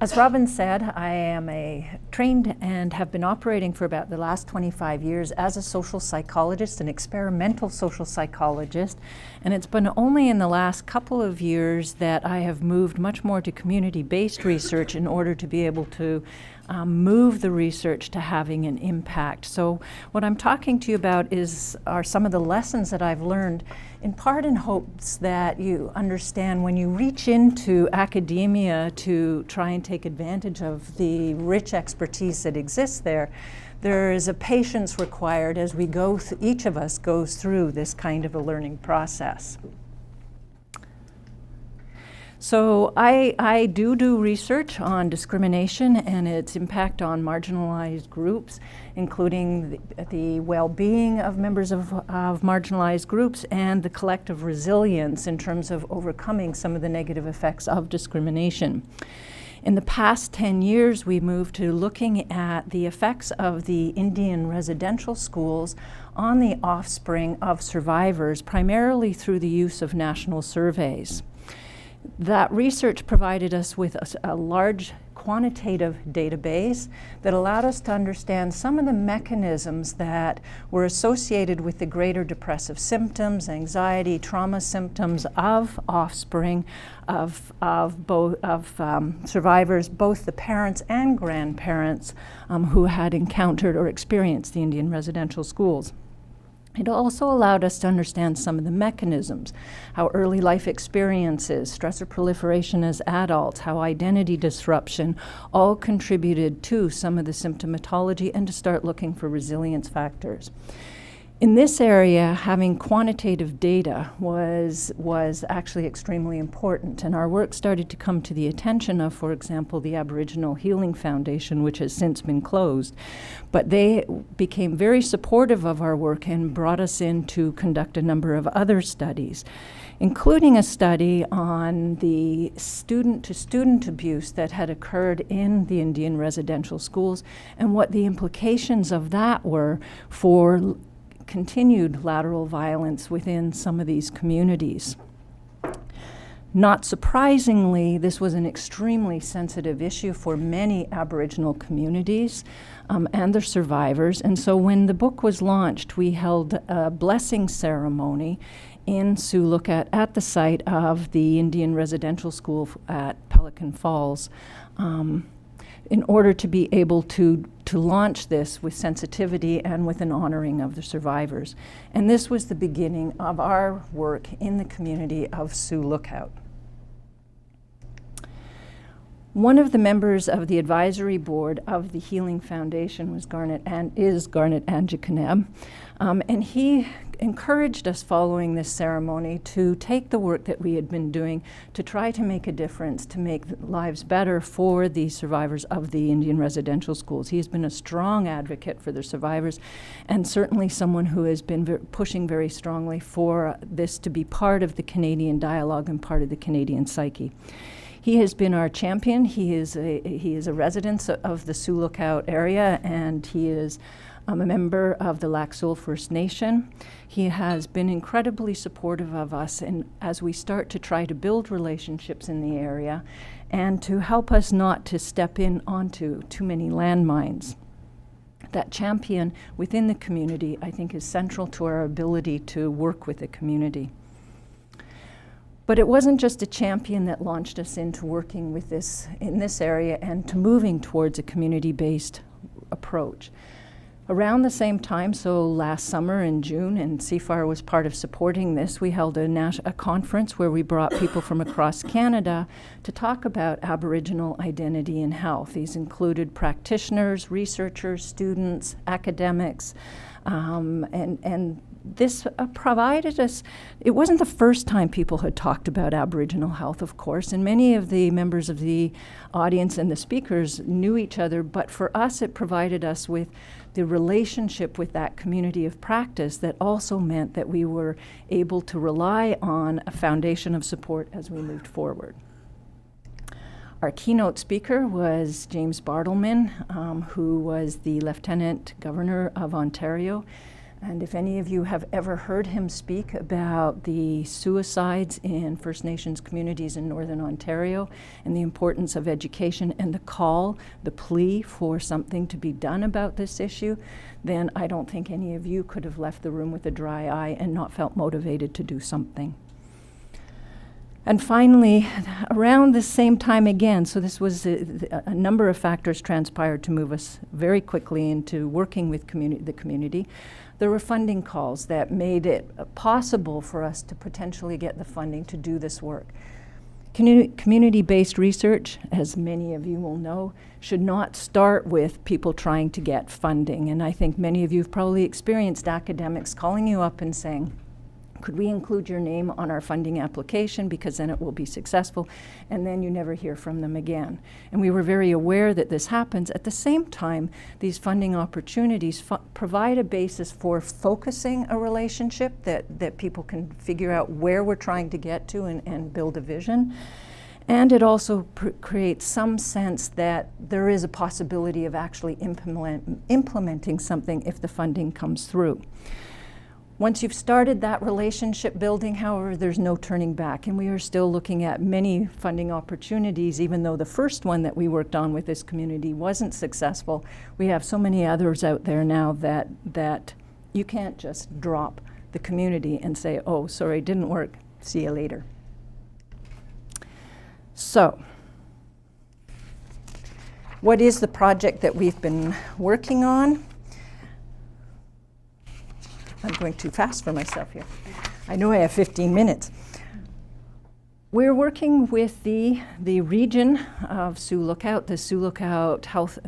As Robin said, I am trained and have been operating for about the last 25 years as a social psychologist, an experimental social psychologist, and it's been only in the last couple of years that I have moved much more to community-based research in order to be able to move the research to having an impact. So what I'm talking to you about are some of the lessons that I've learned, in part in hopes that you understand when you reach into academia to try and take advantage of the rich expertise that exists there, there is a patience required as we go, each of us goes through this kind of a learning process. So I do research on discrimination and its impact on marginalized groups, including the well-being of members of marginalized groups and the collective resilience in terms of overcoming some of the negative effects of discrimination. In the past 10 years, we moved to looking at the effects of the Indian residential schools on the offspring of survivors, primarily through the use of national surveys. That research provided us with a large quantitative database that allowed us to understand some of the mechanisms that were associated with the greater depressive symptoms, anxiety, trauma symptoms of offspring of survivors, both the parents and grandparents who had encountered or experienced the Indian residential schools. It also allowed us to understand some of the mechanisms, how early life experiences, stressor proliferation as adults, how identity disruption all contributed to some of the symptomatology, and to start looking for resilience factors. In this area, having quantitative data was actually extremely important, and our work started to come to the attention of, for example, the Aboriginal Healing Foundation, which has since been closed. But they became very supportive of our work and brought us in to conduct a number of other studies, including a study on the student-to-student abuse that had occurred in the Indian residential schools and what the implications of that were for continued lateral violence within some of these communities. Not surprisingly, this was an extremely sensitive issue for many Aboriginal communities and their survivors. And so when the book was launched, we held a blessing ceremony in Sioux Lookout at the site of the Indian residential school at Pelican Falls, in order to be able to launch this with sensitivity and with an honoring of the survivors. And this was the beginning of our work in the community of Sioux Lookout. One of the members of the advisory board of the Healing Foundation is Garnet Anjikaneb, and he encouraged us following this ceremony to take the work that we had been doing to try to make a difference, to make lives better for the survivors of the Indian residential schools. He has been a strong advocate for the survivors, and certainly someone who has been pushing very strongly for this to be part of the Canadian dialogue and part of the Canadian psyche. He has been our champion. He is a resident of the Sioux Lookout area, and he is a member of the Lac Seul First Nation. He has been incredibly supportive of us as we start to try to build relationships in the area and to help us not to step in onto too many landmines. That champion within the community, I think, is central to our ability to work with the community. But it wasn't just a champion that launched us into working with this in this area and to moving towards a community-based approach. Around the same time, so last summer in June, and CIFAR was part of supporting this, we held a conference where we brought people from across Canada to talk about Aboriginal identity and health. These included practitioners, researchers, students, academics, and this provided us, it wasn't the first time people had talked about Aboriginal health, of course, and many of the members of the audience and the speakers knew each other, but for us it provided us with the relationship with that community of practice that also meant that we were able to rely on a foundation of support as we moved forward. Our keynote speaker was James Bartleman, who was the Lieutenant Governor of Ontario. And if any of you have ever heard him speak about the suicides in First Nations communities in Northern Ontario and the importance of education and the call, the plea for something to be done about this issue, then I don't think any of you could have left the room with a dry eye and not felt motivated to do something. And finally, around the same time again, so this was a number of factors transpired to move us very quickly into working with the community. There were funding calls that made it possible for us to potentially get the funding to do this work. Community-based research, as many of you will know, should not start with people trying to get funding. And I think many of you have probably experienced academics calling you up and saying, could we include your name on our funding application because then it will be successful, and then you never hear from them again. And we were very aware that this happens. At the same time, these funding opportunities provide a basis for focusing a relationship that people can figure out where we're trying to get to and build a vision. And it also creates some sense that there is a possibility of actually implementing something if the funding comes through. Once you've started that relationship building, however, there's no turning back, and we are still looking at many funding opportunities. Even though the first one that we worked on with this community wasn't successful, we have so many others out there now that you can't just drop the community and say, oh, sorry, didn't work, see you later. So, what is the project that we've been working on? I'm going too fast for myself here. I know I have 15 minutes. We're working with the region of Sioux Lookout, the Sioux Lookout Health.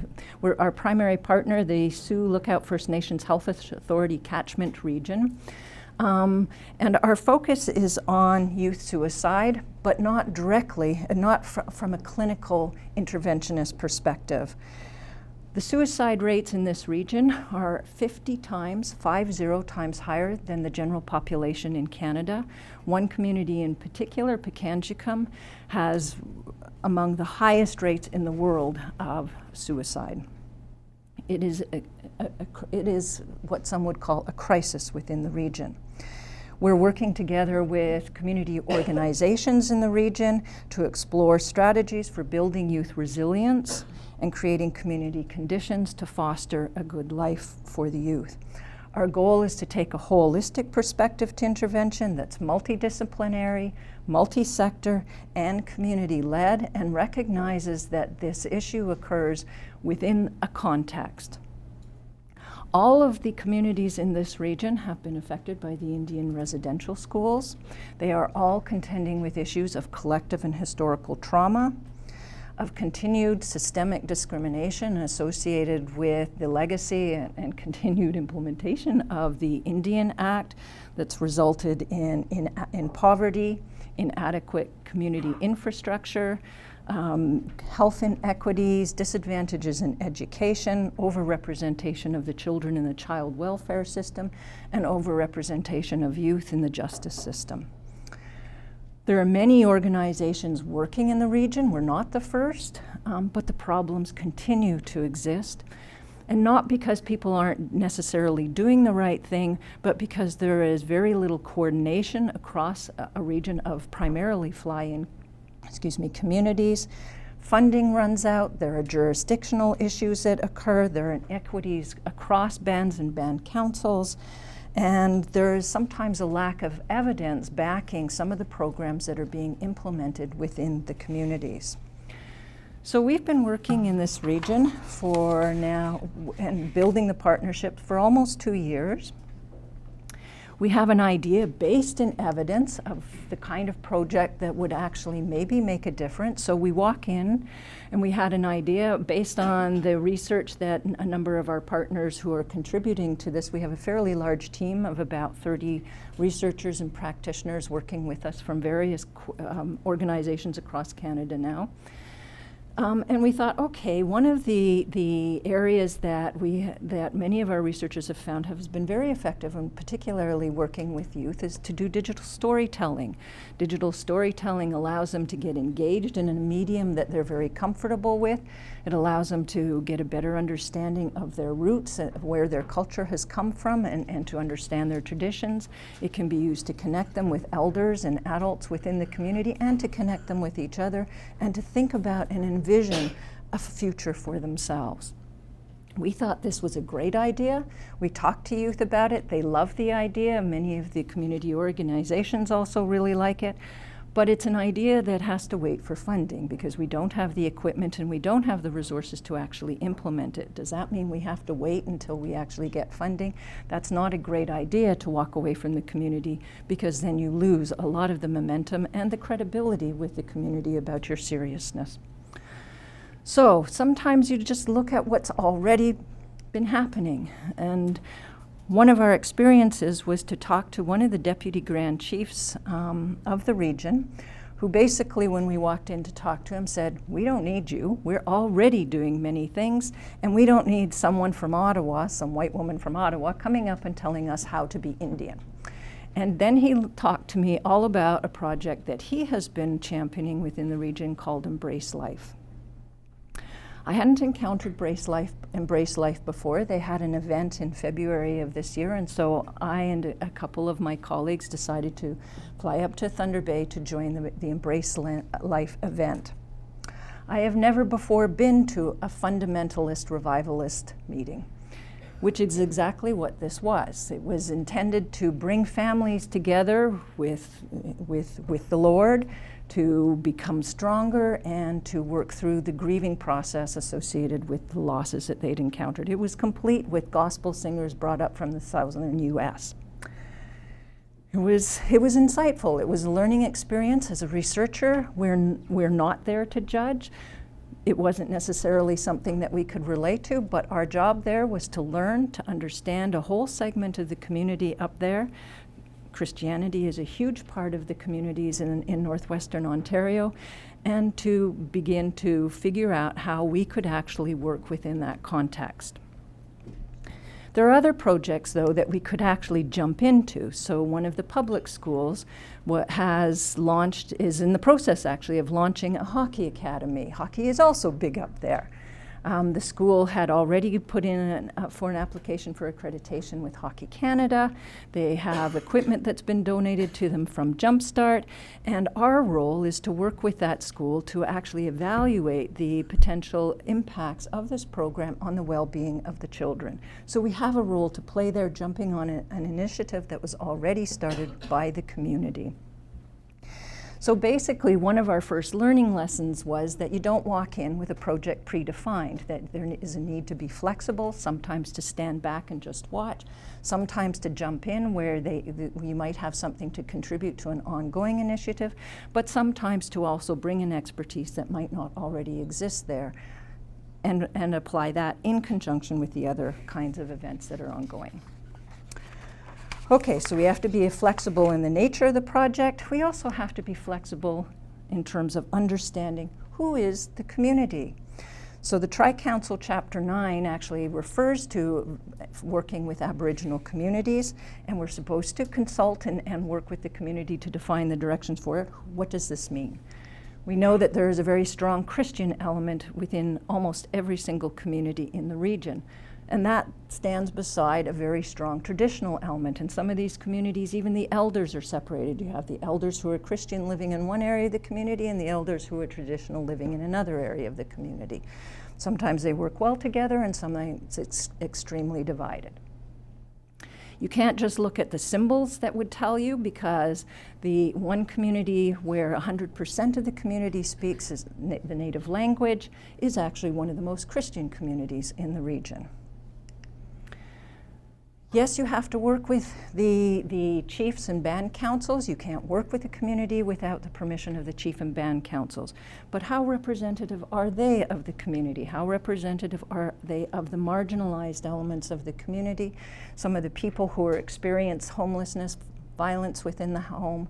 We're our primary partner, the Sioux Lookout First Nations Health Authority catchment region. And our focus is on youth suicide, but not directly, and not from a clinical interventionist perspective. The suicide rates in this region are 50 times higher than the general population in Canada. One community in particular, Pikangikum, has among the highest rates in the world of suicide. It is what some would call a crisis within the region. We're working together with community organizations in the region to explore strategies for building youth resilience and creating community conditions to foster a good life for the youth. Our goal is to take a holistic perspective to intervention that's multidisciplinary, multi-sector, and community-led, and recognizes that this issue occurs within a context. All of the communities in this region have been affected by the Indian residential schools. They are all contending with issues of collective and historical trauma, of continued systemic discrimination associated with the legacy and continued implementation of the Indian Act that's resulted in poverty, inadequate community infrastructure, health inequities, disadvantages in education, overrepresentation of the children in the child welfare system, and overrepresentation of youth in the justice system. There are many organizations working in the region. We're not the first, but the problems continue to exist. And not because people aren't necessarily doing the right thing, but because there is very little coordination across a region of primarily fly-in communities. Funding runs out, there are jurisdictional issues that occur, there are inequities across bands and band councils, and there is sometimes a lack of evidence backing some of the programs that are being implemented within the communities. So we've been working in this region for now and building the partnership for almost 2 years. We have an idea based in evidence of the kind of project that would actually maybe make a difference. So we walk in and we had an idea based on the research that a number of our partners who are contributing to this. We have a fairly large team of about 30 researchers and practitioners working with us from various organizations across Canada now. And we thought, okay, one of the areas that many of our researchers have found has been very effective, and particularly working with youth, is to do digital storytelling. Digital storytelling allows them to get engaged in a medium that they're very comfortable with. It allows them to get a better understanding of their roots, of where their culture has come from, and to understand their traditions. It can be used to connect them with elders and adults within the community, and to connect them with each other, and to think about and envision a future for themselves. We thought this was a great idea. We talked to youth about it. They love the idea. Many of the community organizations also really like it. But it's an idea that has to wait for funding, because we don't have the equipment and we don't have the resources to actually implement it. Does that mean we have to wait until we actually get funding? That's not a great idea to walk away from the community, because then you lose a lot of the momentum and the credibility with the community about your seriousness. So sometimes you just look at what's already been happening. And one of our experiences was to talk to one of the deputy grand chiefs of the region, who basically, when we walked in to talk to him, said, "We don't need you. We're already doing many things, and we don't need someone from Ottawa, some white woman from Ottawa, coming up and telling us how to be Indian." And then he talked to me all about a project that he has been championing within the region called Embrace Life. I hadn't encountered Embrace Life before. They had an event in February of this year, and so I and a couple of my colleagues decided to fly up to Thunder Bay to join the Embrace Life event. I have never before been to a fundamentalist revivalist meeting, which is exactly what this was. It was intended to bring families together with the Lord, to become stronger, and to work through the grieving process associated with the losses that they'd encountered. It was complete with gospel singers brought up from the southern US. It was insightful. It was a learning experience. As a researcher, we're not there to judge. It wasn't necessarily something that we could relate to, but our job there was to learn, to understand a whole segment of the community up there. Christianity is a huge part of the communities in northwestern Ontario, and to begin to figure out how we could actually work within that context. There are other projects, though, that we could actually jump into. So one of the public schools is in the process, actually, of launching a hockey academy. Hockey is also big up there. The school had already put in for an application for accreditation with Hockey Canada. They have equipment that's been donated to them from Jumpstart, and our role is to work with that school to actually evaluate the potential impacts of this program on the well-being of the children. So we have a role to play there, jumping on an initiative that was already started by the community. So basically, one of our first learning lessons was that you don't walk in with a project predefined, that there is a need to be flexible, sometimes to stand back and just watch, sometimes to jump in where you might have something to contribute to an ongoing initiative, but sometimes to also bring in expertise that might not already exist there, and apply that in conjunction with the other kinds of events that are ongoing. Okay, so we have to be flexible in the nature of the project. We also have to be flexible in terms of understanding who is the community. So the Tri-Council Chapter 9 actually refers to working with Aboriginal communities, and we're supposed to consult and work with the community to define the directions for it. What does this mean? We know that there is a very strong Christian element within almost every single community in the region. And that stands beside a very strong traditional element. In some of these communities, even the elders are separated. You have the elders who are Christian living in one area of the community, and the elders who are traditional living in another area of the community. Sometimes they work well together, and sometimes it's extremely divided. You can't just look at the symbols that would tell you, because the one community where 100% of the community speaks the native language is actually one of the most Christian communities in the region. Yes, you have to work with the chiefs and band councils. You can't work with the community without the permission of the chief and band councils. But how representative are they of the community? How representative are they of the marginalized elements of the community? Some of the people who experience homelessness, violence within the home,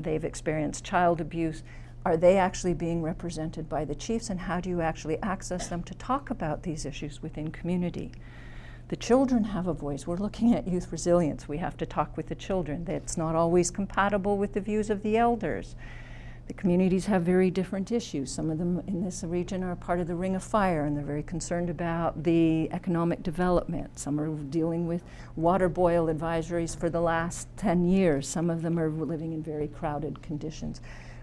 they've experienced child abuse. Are they actually being represented by the chiefs, and how do you actually access them to talk about these issues within community? The children have a voice. We're looking at youth resilience. We have to talk with the children. That's not always compatible with the views of the elders. The communities have very different issues. Some of them in this region are part of the Ring of Fire, and they're very concerned about the economic development. Some are dealing with water boil advisories for the last 10 years. Some of them are living in very crowded conditions.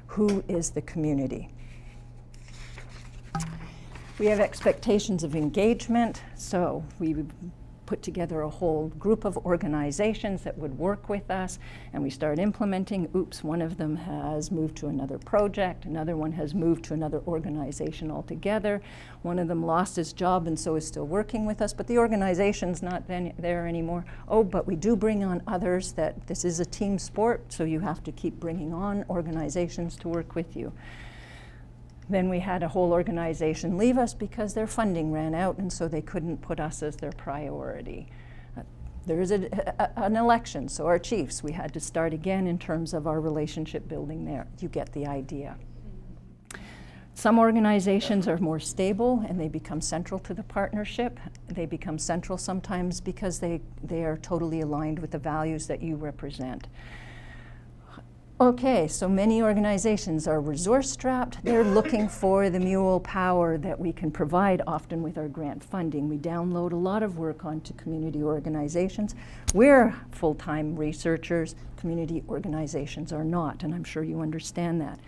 Who is the community? We have expectations of engagement, so we put together a whole group of organizations that would work with us, and we start implementing. Oops, one of them has moved to another project, another one has moved to another organization altogether. One of them lost his job and so is still working with us, but the organization's not there anymore. Oh, but we do bring on others. That this is a team sport, so you have to keep bringing on organizations to work with you. Then we had a whole organization leave us because their funding ran out, and so they couldn't put us as their priority. There is an election, so our chiefs, we had to start again in terms of our relationship building there. You get the idea. Some organizations are more stable and they become central to the partnership. They become central sometimes because they are totally aligned with the values that you represent. Okay, so many organizations are resource-strapped. They're looking for the mule power that we can provide, often with our grant funding. We download a lot of work onto community organizations. We're full-time researchers. Community organizations are not, and I'm sure you understand that.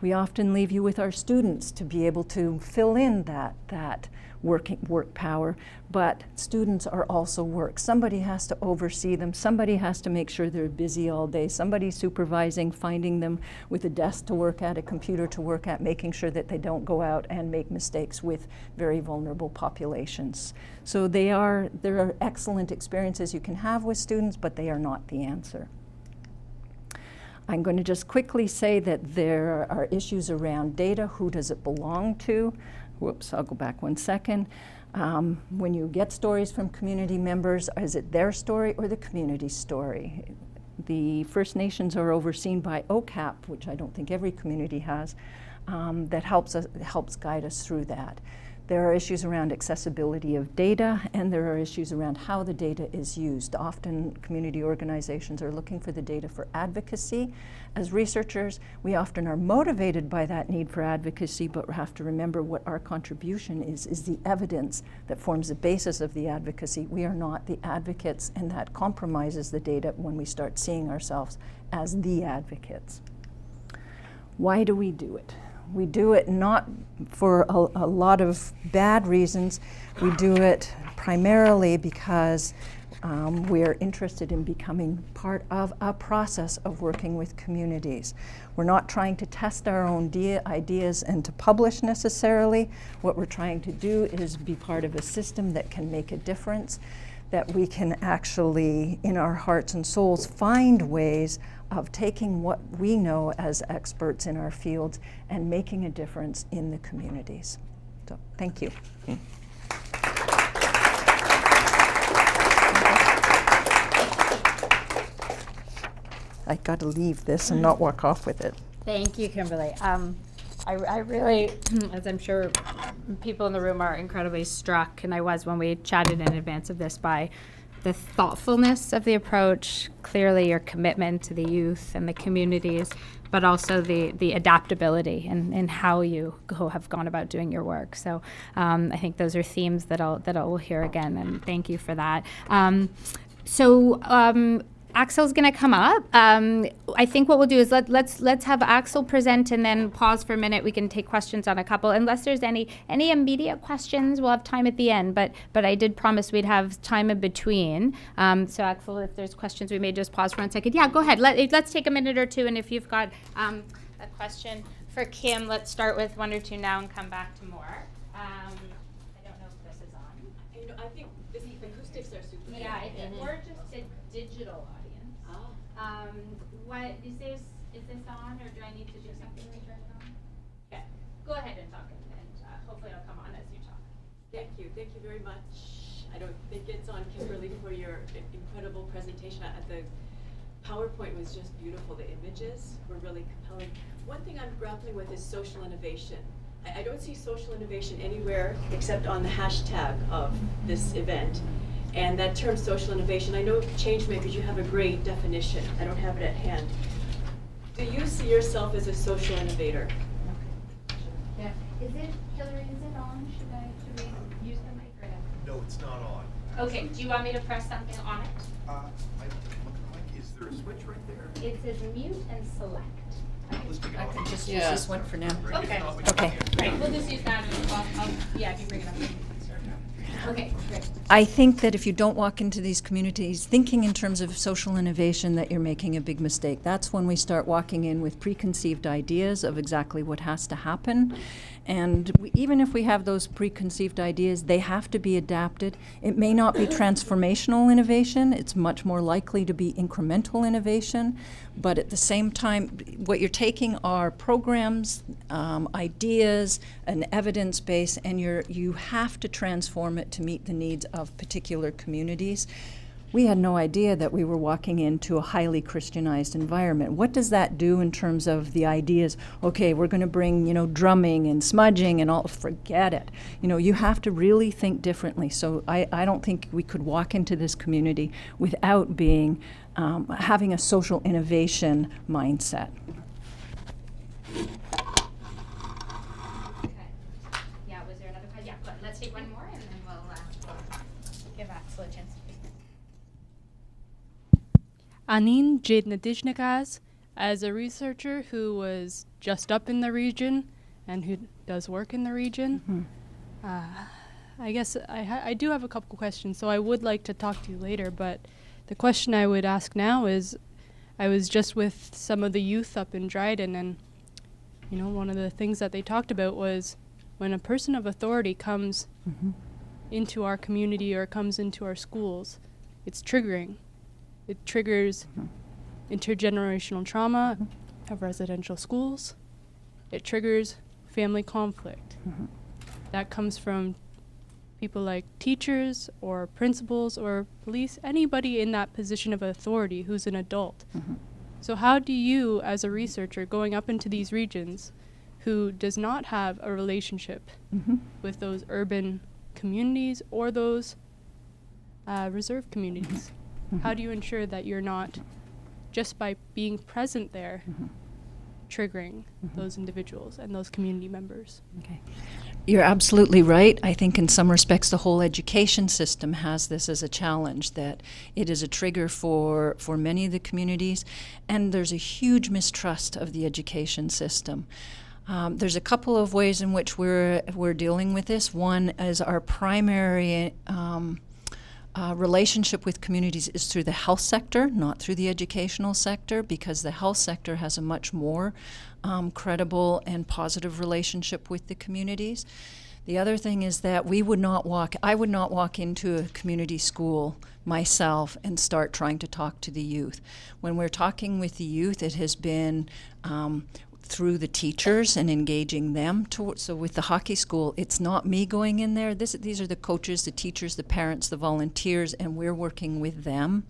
We often leave you with our students to be able to fill in that work power, but students are also work. Somebody has to oversee them. Somebody has to make sure they're busy all day. Somebody supervising, finding them with a desk to work at, a computer to work at, making sure that they don't go out and make mistakes with very vulnerable populations. So there are excellent experiences you can have with students, but they are not the answer. I'm going to just quickly say that there are issues around data. Who does it belong to? Whoops, I'll go back one second. When you get stories from community members, is it their story or the community's story? The First Nations are overseen by OCAP, which I don't think every community has, that helps guide us through that. There are issues around accessibility of data, and there are issues around how the data is used. Often community organizations are looking for the data for advocacy. As researchers, we often are motivated by that need for advocacy, but we have to remember what our contribution is the evidence that forms the basis of the advocacy. We are not the advocates, and that compromises the data when we start seeing ourselves as the advocates. Why do we do it? We do it not for a lot of bad reasons. We do it primarily because we're interested in becoming part of a process of working with communities. We're not trying to test our own ideas and to publish necessarily. What we're trying to do is be part of a system that can make a difference, that we can actually, in our hearts and souls, find ways of taking what we know as experts in our fields and making a difference in the communities. So, thank you. I got to leave this and not walk off with it. Thank you, Kimberly. I really, as I'm sure people in the room are incredibly struck, and I was when we chatted in advance of this, by the thoughtfulness of the approach, clearly your commitment to the youth and the communities, but also the adaptability and how you have gone about doing your work. So I think those are themes that I'll hear again, and thank you for that. Axel's going to come up. I think what we'll do is let's have Axel present and then pause for a minute. We can take questions on a couple, unless there's any immediate questions. We'll have time at the end, but I did promise we'd have time in between. So Axel, if there's questions, we may just pause for 1 second. Yeah, go ahead. Let's take a minute or two, and if you've got a question for Kim, let's start with one or two now and come back to more. I don't know if this is on. I think the acoustics are super. Yeah, I think we're just a digital audience. What is this on, or do I need to do something to turn it on? Okay, go ahead and talk, and hopefully I'll come on as you talk. Thank you very much. I don't think it's on, Kimberly, for your incredible presentation. The PowerPoint was just beautiful. The images were really compelling. One thing I'm grappling with is social innovation. I don't see social innovation anywhere except on the hashtag of this event. And that term social innovation, I know changemakers, you have a great definition. I don't have it at hand. Do you see yourself as a social innovator? Yeah. Is it, Hillary, is it on? Should we use the mic or no? No, it's not on. Okay, do you want me to press something on it? Is there a switch right there? It says mute and select. Let's take it I off. can just use this one for now. Okay. Okay. Right, we'll just use that and yeah, if you bring it up. Okay, great. I think that if you don't walk into these communities thinking in terms of social innovation, that you're making a big mistake. That's when we start walking in with preconceived ideas of exactly what has to happen. And even if we have those preconceived ideas, they have to be adapted. It may not be transformational innovation. It's much more likely to be incremental innovation. But at the same time, what you're taking are programs, ideas, an evidence base, and you have to transform it to meet the needs of particular communities. We had no idea that we were walking into a highly Christianized environment. What does that do in terms of the ideas? Okay, we're going to bring, drumming and smudging and all. Forget it. You have to really think differently. So I don't think we could walk into this community without being having a social innovation mindset. Okay. Yeah, was there another question? Yeah, go ahead. Let's take one more and then we'll give Axel a chance to speak. Anin Jadnadijnikaz, as a researcher who was just up in the region and who does work in the region, I guess I do have a couple questions, so I would like to talk to you later, but the question I would ask now is, I was just with some of the youth up in Dryden, and one of the things that they talked about was when a person of authority comes into our community or comes into our schools, it's triggering. It triggers intergenerational trauma of residential schools. It triggers family conflict. That comes from people like teachers or principals or police, anybody in that position of authority who's an adult. So how do you, as a researcher going up into these regions who does not have a relationship with those urban communities or those reserve communities, how do you ensure that you're not, just by being present there, triggering those individuals and those community members? Okay. You're absolutely right. I think in some respects the whole education system has this as a challenge, that it is a trigger for many of the communities, and there's a huge mistrust of the education system. There's a couple of ways in which we're dealing with this. One is our primary relationship with communities is through the health sector, not through the educational sector, because the health sector has a much more credible and positive relationship with the communities. The other thing is that I would not walk into a community school myself and start trying to talk to the youth. When we're talking with the youth, it has been through the teachers and engaging them. So with the hockey school, it's not me going in there. These are the coaches, the teachers, the parents, the volunteers, and we're working with them.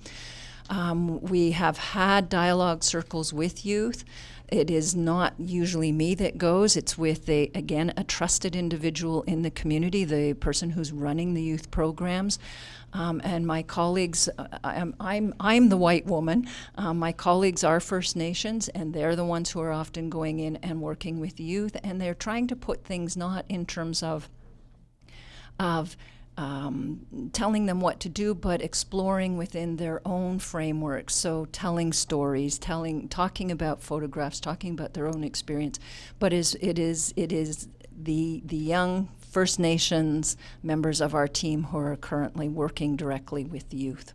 We have had dialogue circles with youth. It is not usually me that goes. It's with, a trusted individual in the community, the person who's running the youth programs. And my colleagues, I'm the white woman. My colleagues are First Nations, and they're the ones who are often going in and working with youth. And they're trying to put things not in terms of telling them what to do, but exploring within their own frameworks. So telling stories, talking about photographs, talking about their own experience. But it is the young First Nations members of our team who are currently working directly with the youth.